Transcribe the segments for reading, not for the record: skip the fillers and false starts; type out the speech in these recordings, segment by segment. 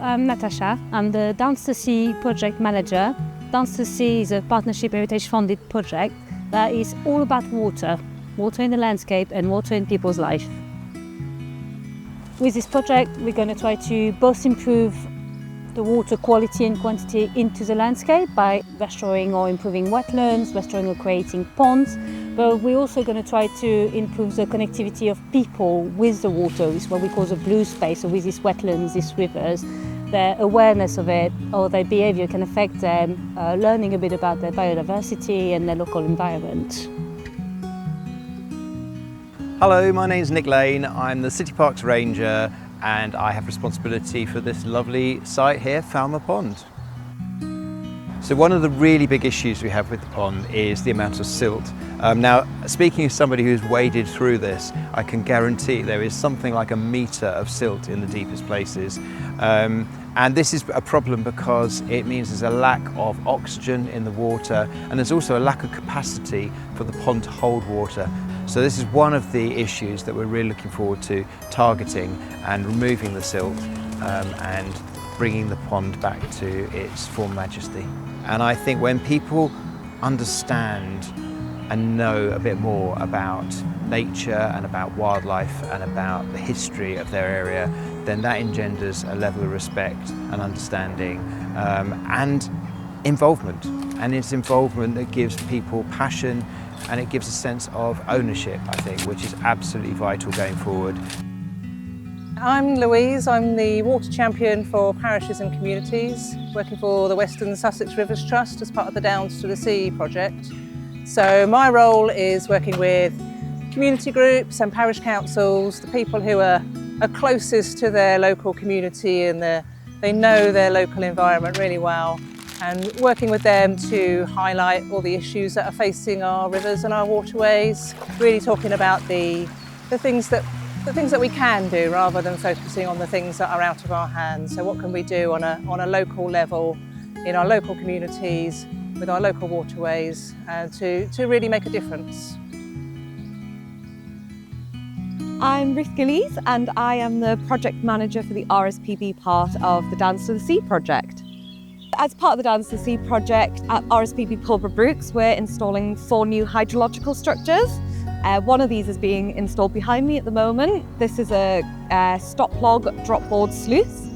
I'm Natasha. I'm the Downs to Sea project manager. Downs to Sea is a partnership heritage funded project that is all about water in the landscape and water in people's life. With this project, we're going to try to both improve the water quality and quantity into the landscape by restoring or improving wetlands, restoring or creating ponds, but we're also going to try to improve the connectivity of people with the water. It's what we call the blue space, so with these wetlands, these rivers. Their awareness of it or their behaviour can affect them, learning a bit about their biodiversity and their local environment. Hello, my name's Nick Lane. I'm the City Parks Ranger and I have responsibility for this lovely site here, Falmer Pond. So one of the really big issues we have with the pond is the amount of silt. Now, speaking as somebody who's waded through this, I can guarantee there is something like a metre of silt in the deepest places. And this is a problem because it means there's a lack of oxygen in the water and there's also a lack of capacity for the pond to hold water. So this is one of the issues that we're really looking forward to targeting and removing the silt and bringing the pond back to its full majesty. And I think when people understand and know a bit more about nature and about wildlife and about the history of their area, then that engenders a level of respect and understanding and involvement. And it's involvement that gives people passion and it gives a sense of ownership, I think, which is absolutely vital going forward. I'm Louise, I'm the water champion for parishes and communities, working for the Western Sussex Rivers Trust as part of the Downs to the Sea project. So my role is working with community groups and parish councils, the people who are closest to their local community and they know their local environment really well, and working with them to highlight all the issues that are facing our rivers and our waterways, really talking about the things that we can do rather than focusing on the things that are out of our hands. So what can we do on a local level, in our local communities, with our local waterways, to really make a difference. I'm Ruth Gillies and I am the project manager for the RSPB part of the Downs to the Sea project. As part of the Downs to the Sea project at RSPB Pulborough Brooks, we're installing 4 new hydrological structures. One of these is being installed behind me at the moment. This is a stop log drop board sluice.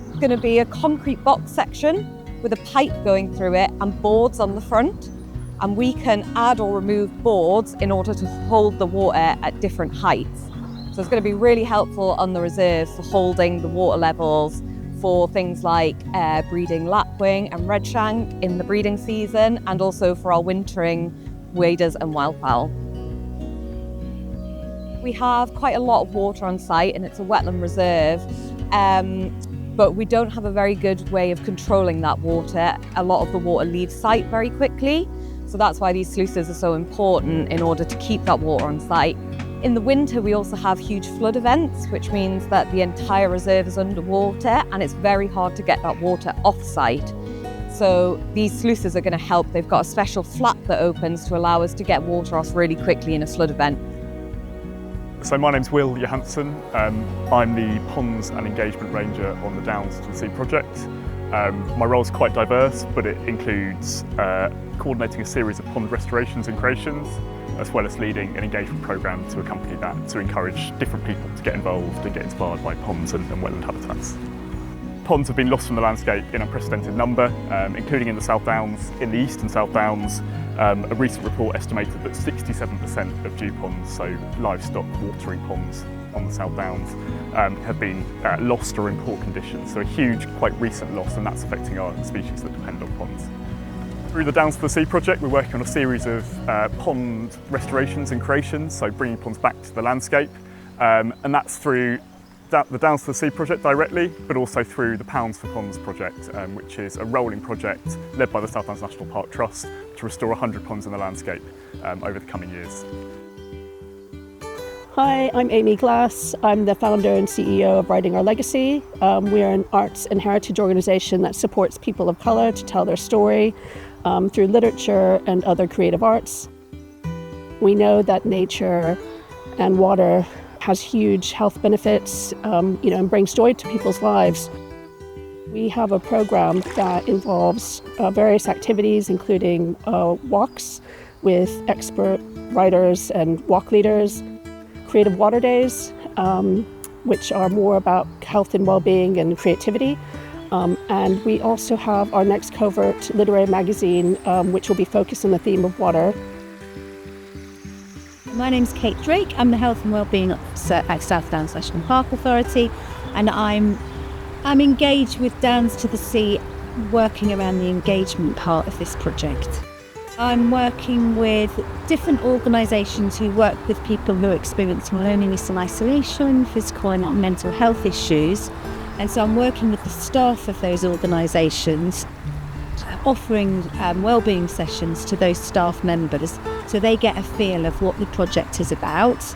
It's going to be a concrete box section with a pipe going through it and boards on the front. And we can add or remove boards in order to hold the water at different heights. So it's going to be really helpful on the reserves for holding the water levels for things like breeding lapwing and redshank in the breeding season, and also for our wintering waders and wildfowl. We have quite a lot of water on site and it's a wetland reserve, but we don't have a very good way of controlling that water. A lot of the water leaves site very quickly, so that's why these sluices are so important in order to keep that water on site. In the winter, we also have huge flood events, which means that the entire reserve is underwater and it's very hard to get that water off site. So these sluices are going to help. They've got a special flap that opens to allow us to get water off really quickly in a flood event. So my name's Will Johansson. I'm the Ponds and Engagement Ranger on the Downs to the Sea project. My role is quite diverse, but it includes coordinating a series of pond restorations and creations, as well as leading an engagement programme to accompany that, to encourage different people to get involved and get inspired by ponds and wetland habitats. Ponds have been lost from the landscape in unprecedented number, including in the South Downs, in the East and South Downs. A recent report estimated that 67% of dew ponds, so livestock watering ponds on the South Downs, have been lost or in poor condition. So a huge, quite recent loss, and that's affecting our species that depend on ponds. Through the Downs to the Sea project, we're working on a series of pond restorations and creations, so bringing ponds back to the landscape, and that's through the Downs to the Sea project directly, but also through the Pounds for Ponds project, which is a rolling project led by the South Downs National Park Trust to restore 100 ponds in the landscape over the coming years. Hi, I'm Amy Glass. I'm the founder and CEO of Writing Our Legacy. We're an arts and heritage organisation that supports people of colour to tell their story through literature and other creative arts. We know that nature and water has huge health benefits, and brings joy to people's lives. We have a program that involves various activities, including walks with expert writers and walk leaders, creative water days, which are more about health and well-being and creativity. And we also have our next covert literary magazine, which will be focused on the theme of water. My name's Kate Drake. I'm the Health and Wellbeing Officer at South Downs National Park Authority, and I'm engaged with Downs to the Sea, working around the engagement part of this project. I'm working with different organisations who work with people who are experiencing loneliness and isolation, physical and mental health issues. And so I'm working with the staff of those organisations, offering wellbeing sessions to those staff members so they get a feel of what the project is about,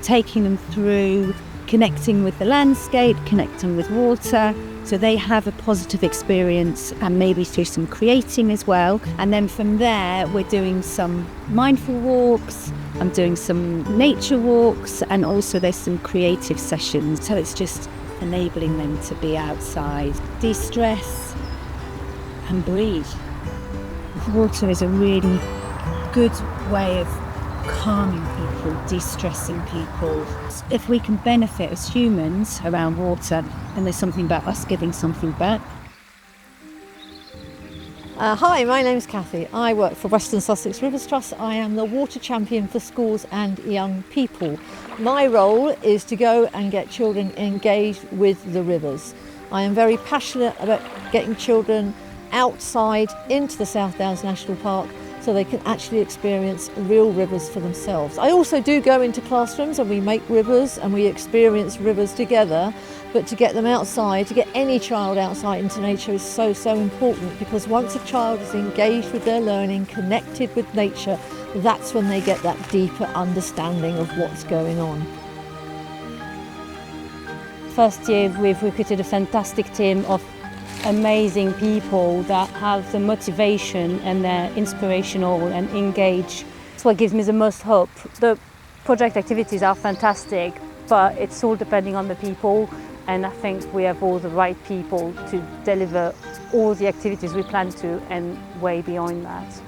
taking them through connecting with the landscape, connecting with water, so they have a positive experience, and maybe through some creating as well. And then from there, we're doing some mindful walks, I'm doing some nature walks, and also there's some creative sessions. So it's just enabling them to be outside, de-stress and breathe. Water is a really good way of calming people, de-stressing people. If we can benefit as humans around water, and there's something about us giving something back. Hi, my name's Kathy. I work for Western Sussex Rivers Trust. I am the water champion for schools and young people. My role is to go and get children engaged with the rivers. I am very passionate about getting children outside into the South Downs National Park so they can actually experience real rivers for themselves. I also do go into classrooms and we make rivers and we experience rivers together, but to get them outside, to get any child outside into nature is so important, because once a child is engaged with their learning, connected with nature, that's when they get that deeper understanding of what's going on. First year we've recruited a fantastic team of amazing people that have the motivation and they're inspirational and engaged. It's what gives me the most hope. The project activities are fantastic, but it's all depending on the people, and I think we have all the right people to deliver all the activities we plan to and way beyond that.